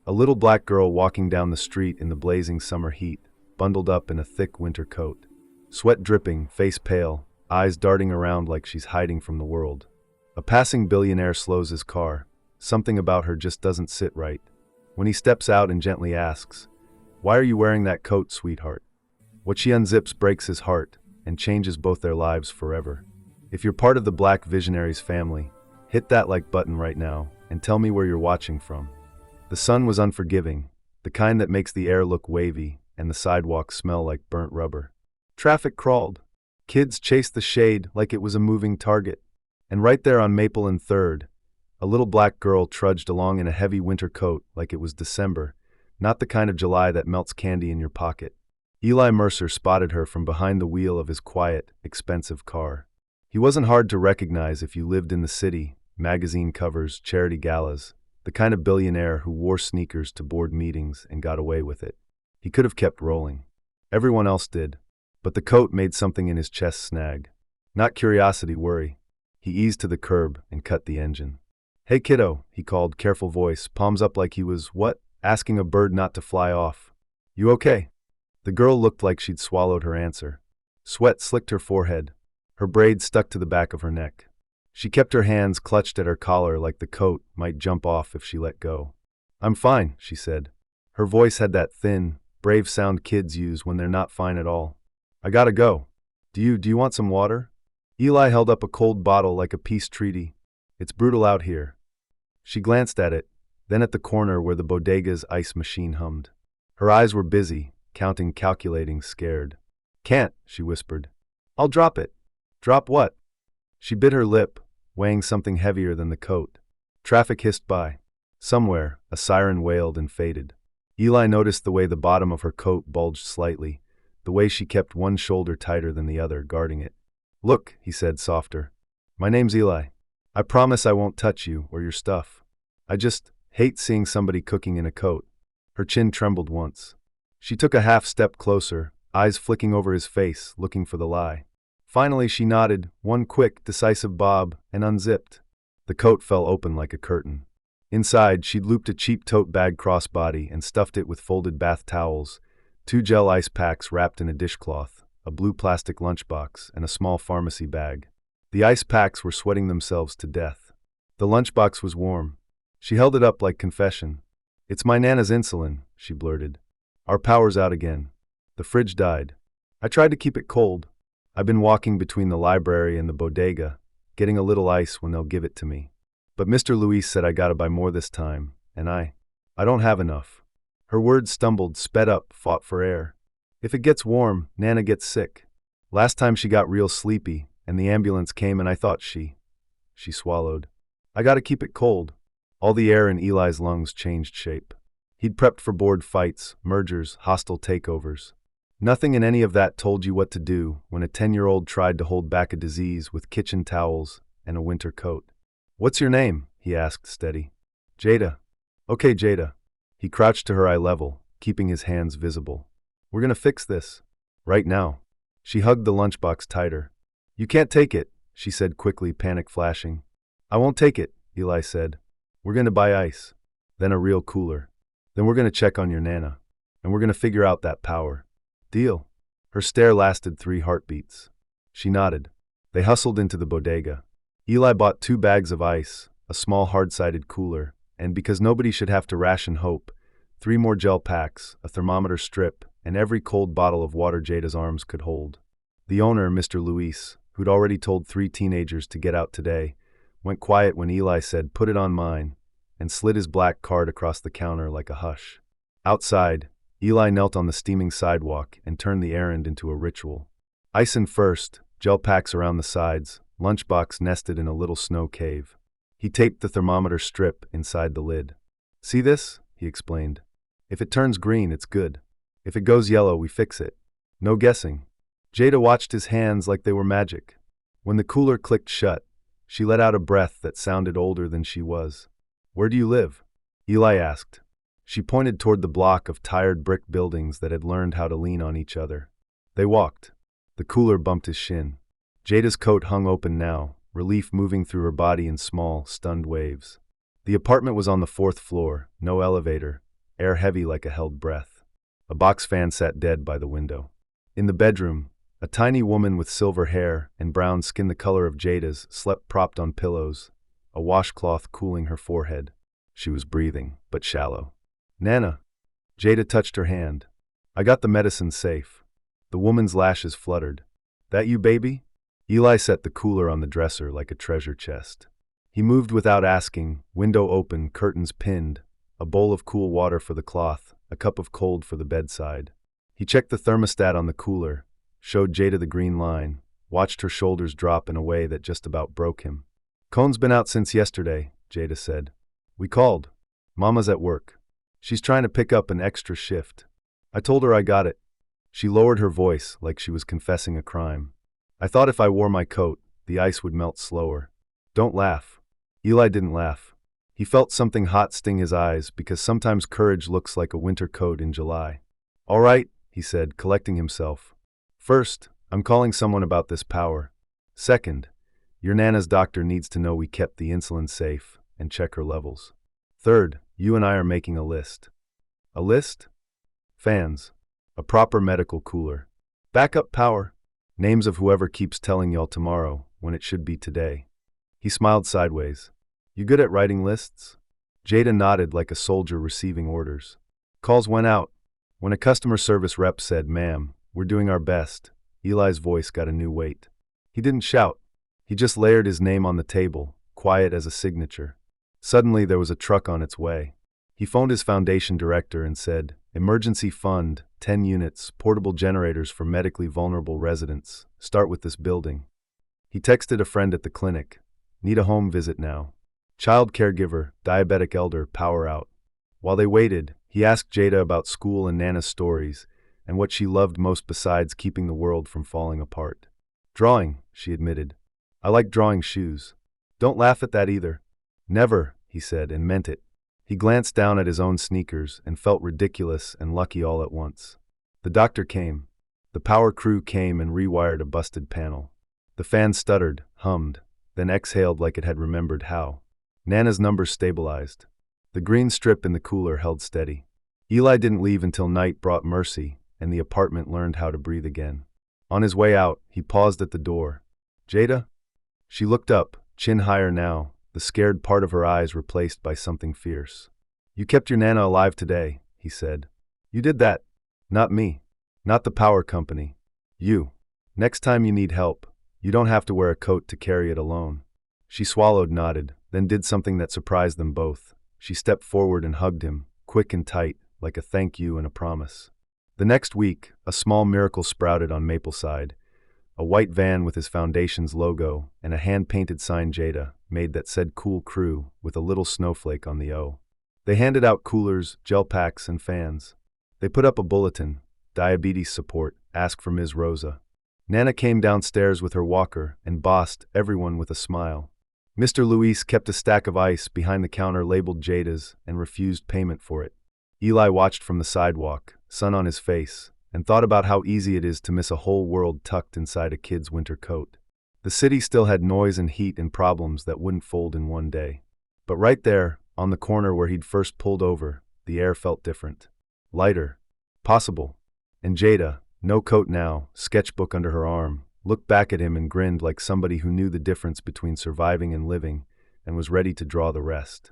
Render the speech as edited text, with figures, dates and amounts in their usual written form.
A little black girl walking down the street in the blazing summer heat, bundled up in a thick winter coat. Sweat dripping, face pale, eyes darting around like she's hiding from the world. A passing billionaire slows his car. Something about her just doesn't sit right. When he steps out and gently asks, "Why are you wearing that coat, sweetheart?" What she unzips breaks his heart and changes both their lives forever. If you're part of the Black Visionaries family, hit that like button right now and tell me where you're watching from. The sun was unforgiving, the kind that makes the air look wavy and the sidewalks smell like burnt rubber. Traffic crawled. Kids chased the shade like it was a moving target. And right there on Maple and 3rd, a little black girl trudged along in a heavy winter coat like it was December, not the kind of July that melts candy in your pocket. Eli Mercer spotted her from behind the wheel of his quiet, expensive car. He wasn't hard to recognize if you lived in the city, magazine covers, charity galas, the kind of billionaire who wore sneakers to board meetings and got away with it. He could have kept rolling. Everyone else did. But the coat made something in his chest snag. Not curiosity, worry. He eased to the curb and cut the engine. "Hey kiddo," he called, careful voice, palms up like he was, what? Asking a bird not to fly off. "You okay?" The girl looked like she'd swallowed her answer. Sweat slicked her forehead. Her braids stuck to the back of her neck. She kept her hands clutched at her collar like the coat might jump off if she let go. "I'm fine," she said. Her voice had that thin, brave sound kids use when they're not fine at all. "I gotta go. Do you want some water?" Eli held up a cold bottle like a peace treaty. "It's brutal out here." She glanced at it, then at the corner where the bodega's ice machine hummed. Her eyes were busy, counting, calculating, scared. "Can't," she whispered. "I'll drop it." "Drop what?" She bit her lip, weighing something heavier than the coat. Traffic hissed by. Somewhere, a siren wailed and faded. Eli noticed the way the bottom of her coat bulged slightly, the way she kept one shoulder tighter than the other, guarding it. "Look," he said, softer. "My name's Eli. I promise I won't touch you or your stuff. I just hate seeing somebody cooking in a coat." Her chin trembled once. She took a half step closer, eyes flicking over his face, looking for the lie. Finally she nodded, one quick, decisive bob, and unzipped. The coat fell open like a curtain. Inside, she'd looped a cheap tote bag crossbody and stuffed it with folded bath towels, 2 gel ice packs wrapped in a dishcloth, a blue plastic lunchbox, and a small pharmacy bag. The ice packs were sweating themselves to death. The lunchbox was warm. She held it up like confession. "It's my Nana's insulin," she blurted. "Our power's out again. The fridge died. I tried to keep it cold. I've been walking between the library and the bodega, getting a little ice when they'll give it to me. But Mr. Luis said I gotta buy more this time, and I don't have enough." Her words stumbled, sped up, fought for air. "If it gets warm, Nana gets sick. Last time she got real sleepy, and the ambulance came and I thought she swallowed. I gotta keep it cold." All the air in Eli's lungs changed shape. He'd prepped for board fights, mergers, hostile takeovers. Nothing in any of that told you what to do when a 10-year-old tried to hold back a disease with kitchen towels and a winter coat. "What's your name?" he asked, steady. "Jada." "Okay, Jada." He crouched to her eye level, keeping his hands visible. "We're gonna fix this. Right now." She hugged the lunchbox tighter. "You can't take it," she said quickly, panic flashing. "I won't take it," Eli said. "We're gonna buy ice. Then a real cooler. Then we're gonna check on your Nana. And we're gonna figure out that power. Deal?" Her stare lasted 3 heartbeats. She nodded. They hustled into the bodega. Eli bought 2 bags of ice, a small hard-sided cooler, and because nobody should have to ration hope, 3 more gel packs, a thermometer strip, and every cold bottle of water Jada's arms could hold. The owner, Mr. Luis, who'd already told 3 teenagers to get out today, went quiet when Eli said, "Put it on mine," and slid his black card across the counter like a hush. Outside, Eli knelt on the steaming sidewalk and turned the errand into a ritual. Ice in first, gel packs around the sides, lunchbox nested in a little snow cave. He taped the thermometer strip inside the lid. "See this?" he explained. "If it turns green, it's good. If it goes yellow, we fix it. No guessing." Jada watched his hands like they were magic. When the cooler clicked shut, she let out a breath that sounded older than she was. "Where do you live?" Eli asked. She pointed toward the block of tired brick buildings that had learned how to lean on each other. They walked. The cooler bumped his shin. Jada's coat hung open now, relief moving through her body in small, stunned waves. The apartment was on the 4th floor, no elevator, air heavy like a held breath. A box fan sat dead by the window. In the bedroom, a tiny woman with silver hair and brown skin the color of Jada's slept propped on pillows, a washcloth cooling her forehead. She was breathing, but shallow. "Nana." Jada touched her hand. "I got the medicine safe." The woman's lashes fluttered. "That you, baby?" Eli set the cooler on the dresser like a treasure chest. He moved without asking, window open, curtains pinned, a bowl of cool water for the cloth, a cup of cold for the bedside. He checked the thermostat on the cooler, showed Jada the green line, watched her shoulders drop in a way that just about broke him. "Cone's been out since yesterday," Jada said. "We called. Mama's at work. She's trying to pick up an extra shift. I told her I got it." She lowered her voice like she was confessing a crime. "I thought if I wore my coat, the ice would melt slower." "Don't laugh." Eli didn't laugh. He felt something hot sting his eyes because sometimes courage looks like a winter coat in July. "All right," he said, collecting himself. "First, I'm calling someone about this power. Second, your Nana's doctor needs to know we kept the insulin safe and check her levels. Third, you and I are making a list." "A list?" "Fans. A proper medical cooler. Backup power. Names of whoever keeps telling y'all tomorrow when it should be today." He smiled sideways. "You good at writing lists?" Jada nodded like a soldier receiving orders. Calls went out. When a customer service rep said, "Ma'am, we're doing our best," Eli's voice got a new weight. He didn't shout. He just layered his name on the table, quiet as a signature. Suddenly there was a truck on its way. He phoned his foundation director and said, "Emergency fund, 10 units, portable generators for medically vulnerable residents. Start with this building." He texted a friend at the clinic. "Need a home visit now. Child caregiver, diabetic elder, power out." While they waited, he asked Jada about school and Nana's stories, and what she loved most besides keeping the world from falling apart. "Drawing," she admitted. "I like drawing shoes." "Don't laugh at that either." "Never," he said, and meant it. He glanced down at his own sneakers and felt ridiculous and lucky all at once. The doctor came. The power crew came and rewired a busted panel. The fan stuttered, hummed, then exhaled like it had remembered how. Nana's numbers stabilized. The green strip in the cooler held steady. Eli didn't leave until night brought mercy, and the apartment learned how to breathe again. On his way out, he paused at the door. "Jada?" She looked up, chin higher now, the scared part of her eyes replaced by something fierce. "You kept your Nana alive today," he said. "You did that. Not me. Not the power company. You. Next time you need help, you don't have to wear a coat to carry it alone." She swallowed, nodded, then did something that surprised them both. She stepped forward and hugged him, quick and tight, like a thank you and a promise. The next week, a small miracle sprouted on Mapleside. A white van with his foundation's logo and a hand-painted sign Jada made that said "Cool Crew" with a little snowflake on the O. They handed out coolers, gel packs, and fans. They put up a bulletin, "Diabetes support, ask for Ms. Rosa." Nana came downstairs with her walker and bossed everyone with a smile. Mr. Luis kept a stack of ice behind the counter labeled Jada's and refused payment for it. Eli watched from the sidewalk, sun on his face, and thought about how easy it is to miss a whole world tucked inside a kid's winter coat. The city still had noise and heat and problems that wouldn't fold in one day. But right there, on the corner where he'd first pulled over, the air felt different. Lighter. Possible. And Jada, no coat now, sketchbook under her arm, looked back at him and grinned like somebody who knew the difference between surviving and living and was ready to draw the rest.